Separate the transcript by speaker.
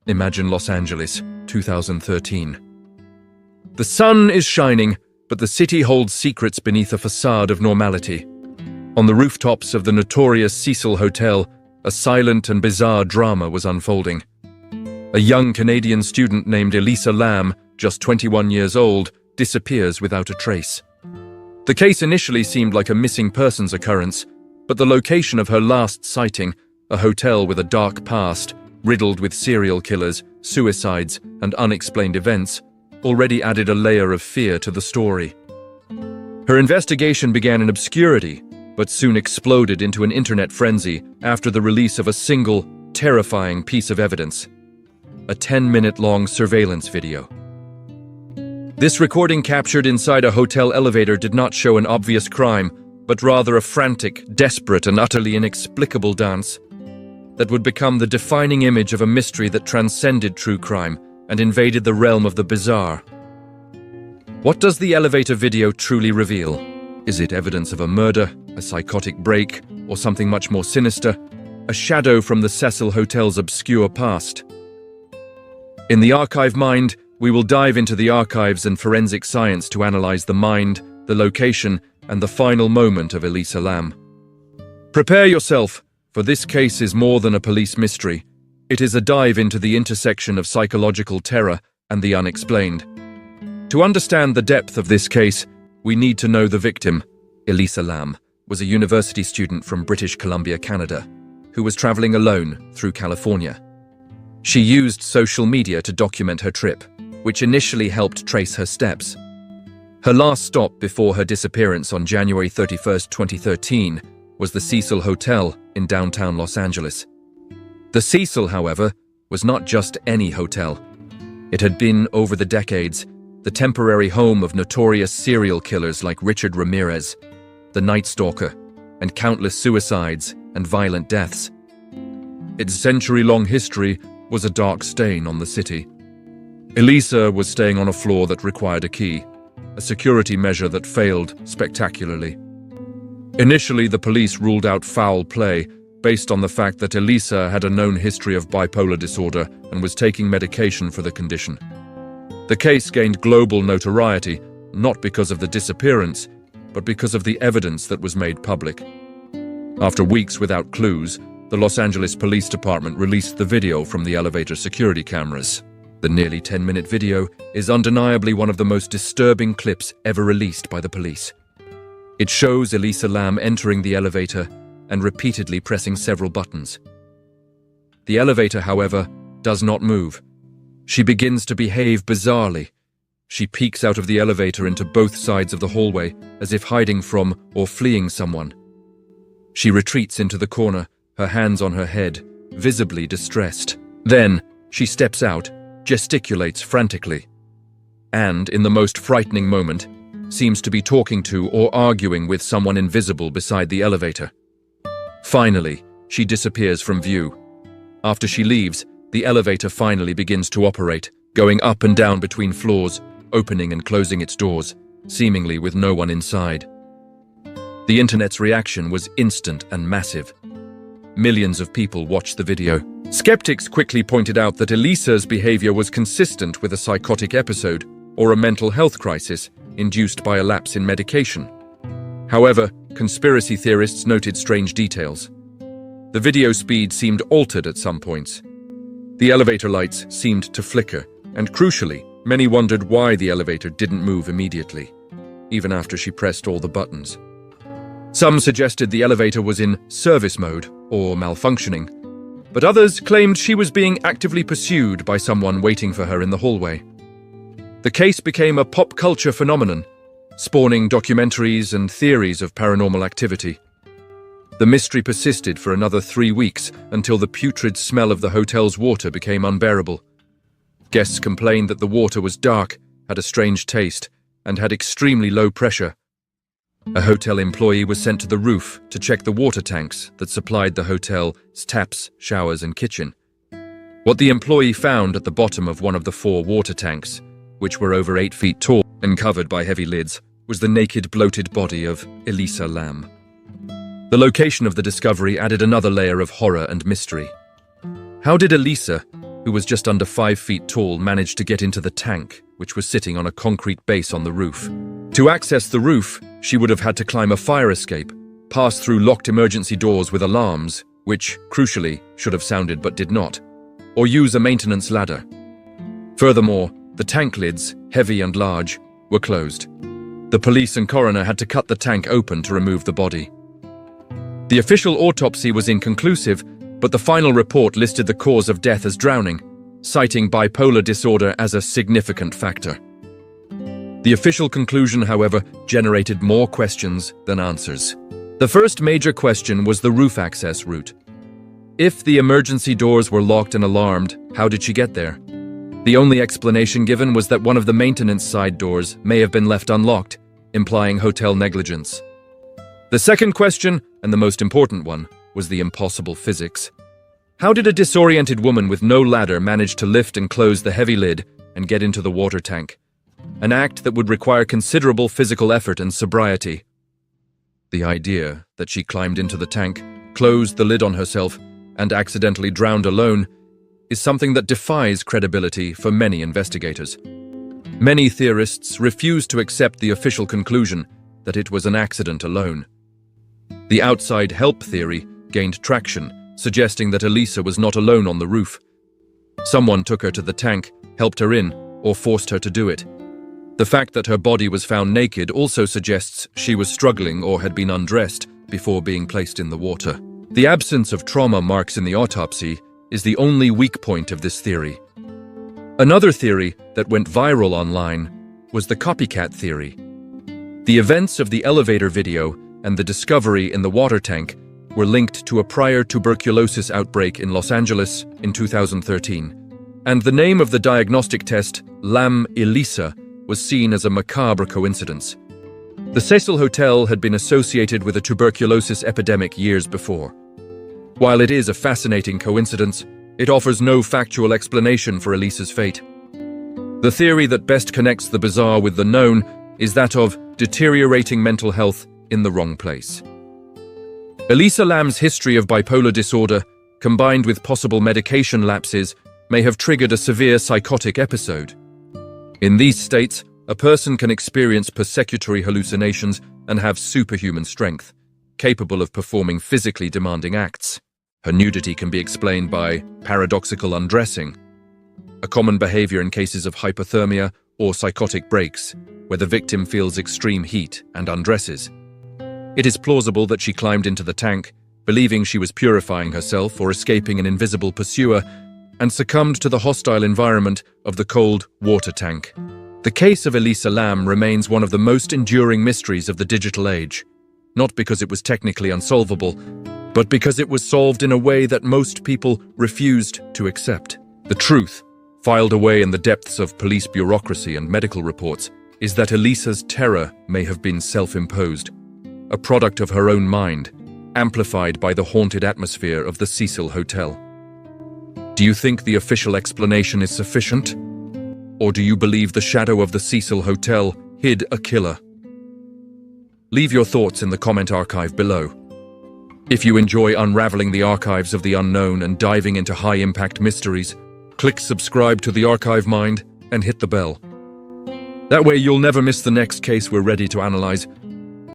Speaker 1: Imagine Los Angeles, 2013. The sun is shining, but the city holds secrets beneath a facade of normality. On the rooftops of the notorious Cecil Hotel, a silent and bizarre drama was unfolding. A young Canadian student named Elisa Lam, just 21 years old, disappears without a trace. The case initially seemed like a missing persons occurrence, but the location of her last sighting, a hotel with a dark past, riddled with serial killers, suicides, and unexplained events, already added a layer of fear to the story. Her investigation began in obscurity, but soon exploded into an internet frenzy after the release of a single, terrifying piece of evidence: a 10-minute-long surveillance video. This recording captured inside a hotel elevator did not show an obvious crime, but rather a frantic, desperate, and utterly inexplicable dance that would become the defining image of a mystery that transcended true crime and invaded the realm of the bizarre. What does the elevator video truly reveal? Is it evidence of a murder, a psychotic break, or something much more sinister? A shadow from the Cecil Hotel's obscure past? In the Archive Mind, we will dive into the archives and forensic science to analyze the mind, the location, and the final moment of Elisa Lam. Prepare yourself, for this case is more than a police mystery. It is a dive into the intersection of psychological terror and the unexplained. To understand the depth of this case, we need to know the victim. Elisa Lam was a university student from British Columbia, Canada, who was traveling alone through California. She used social media to document her trip, which initially helped trace her steps. Her last stop before her disappearance on January 31, 2013, was the Cecil Hotel in downtown Los Angeles. The Cecil, however, was not just any hotel. It had been, over the decades, the temporary home of notorious serial killers like Richard Ramirez, the Night Stalker, and countless suicides and violent deaths. Its century-long history was a dark stain on the city. Elisa was staying on a floor that required a key, a security measure that failed spectacularly. Initially, the police ruled out foul play based on the fact that Elisa had a known history of bipolar disorder and was taking medication for the condition. The case gained global notoriety, not because of the disappearance, but because of the evidence that was made public. After weeks without clues, the Los Angeles Police Department released the video from the elevator security cameras. The nearly 10-minute video is undeniably one of the most disturbing clips ever released by the police. It shows Elisa Lam entering the elevator and repeatedly pressing several buttons. The elevator, however, does not move. She begins to behave bizarrely. She peeks out of the elevator into both sides of the hallway, as if hiding from or fleeing someone. She retreats into the corner, her hands on her head, visibly distressed. Then, she steps out, gesticulates frantically, and, in the most frightening moment, seems to be talking to or arguing with someone invisible beside the elevator. Finally, she disappears from view. After she leaves, the elevator finally begins to operate, going up and down between floors, opening and closing its doors, seemingly with no one inside. The internet's reaction was instant and massive. Millions of people watched the video. Skeptics quickly pointed out that Elisa's behavior was consistent with a psychotic episode or a mental health crisis induced by a lapse in medication. However, conspiracy theorists noted strange details. The video speed seemed altered at some points. The elevator lights seemed to flicker, and crucially, many wondered why the elevator didn't move immediately, even after she pressed all the buttons. Some suggested the elevator was in service mode or malfunctioning, but others claimed she was being actively pursued by someone waiting for her in the hallway. The case became a pop culture phenomenon, spawning documentaries and theories of paranormal activity. The mystery persisted for another 3 weeks until the putrid smell of the hotel's water became unbearable. Guests complained that the water was dark, had a strange taste, and had extremely low pressure. A hotel employee was sent to the roof to check the water tanks that supplied the hotel's taps, showers, and kitchen. What the employee found at the bottom of one of the 4 water tanks, which were over 8 feet tall and covered by heavy lids, was the naked, bloated body of Elisa Lam. The location of the discovery added another layer of horror and mystery. How did Elisa, who was just under 5 feet tall, managed to get into the tank, which was sitting on a concrete base on the roof. To access the roof, she would have had to climb a fire escape, pass through locked emergency doors with alarms, which, crucially, should have sounded but did not, or use a maintenance ladder. Furthermore, the tank lids, heavy and large, were closed. The police and coroner had to cut the tank open to remove the body. The official autopsy was inconclusive, but the final report listed the cause of death as drowning, citing bipolar disorder as a significant factor. The official conclusion, however, generated more questions than answers. The first major question was the roof access route. If the emergency doors were locked and alarmed, how did she get there? The only explanation given was that one of the maintenance side doors may have been left unlocked, implying hotel negligence. The second question, and the most important one, was the impossible physics. How did a disoriented woman with no ladder manage to lift and close the heavy lid and get into the water tank? An act that would require considerable physical effort and sobriety. The idea that she climbed into the tank, closed the lid on herself, and accidentally drowned alone is something that defies credibility for many investigators. Many theorists refuse to accept the official conclusion that it was an accident alone. The outside help theory gained traction, suggesting that Elisa was not alone on the roof. Someone took her to the tank, helped her in, or forced her to do it. The fact that her body was found naked also suggests she was struggling or had been undressed before being placed in the water. The absence of trauma marks in the autopsy is the only weak point of this theory. Another theory that went viral online was the copycat theory. The events of the elevator video and the discovery in the water tank were linked to a prior tuberculosis outbreak in Los Angeles in 2013, and the name of the diagnostic test, Lam Elisa, was seen as a macabre coincidence. The Cecil Hotel had been associated with a tuberculosis epidemic years before. While it is a fascinating coincidence, it offers no factual explanation for Elisa's fate. The theory that best connects the bizarre with the known is that of deteriorating mental health in the wrong place. Elisa Lam's history of bipolar disorder, combined with possible medication lapses, may have triggered a severe psychotic episode. In these states, a person can experience persecutory hallucinations and have superhuman strength, capable of performing physically demanding acts. Her nudity can be explained by paradoxical undressing, a common behavior in cases of hypothermia or psychotic breaks, where the victim feels extreme heat and undresses. It is plausible that she climbed into the tank, believing she was purifying herself or escaping an invisible pursuer, and succumbed to the hostile environment of the cold water tank. The case of Elisa Lam remains one of the most enduring mysteries of the digital age, not because it was technically unsolvable, but because it was solved in a way that most people refused to accept. The truth, filed away in the depths of police bureaucracy and medical reports, is that Elisa's terror may have been self-imposed, a product of her own mind, amplified by the haunted atmosphere of the Cecil Hotel. Do you think the official explanation is sufficient? Or do you believe the shadow of the Cecil Hotel hid a killer? Leave your thoughts in the comment archive below. If you enjoy unraveling the archives of the unknown and diving into high-impact mysteries, click subscribe to the Archive Mind and hit the bell. That way you'll never miss the next case we're ready to analyze.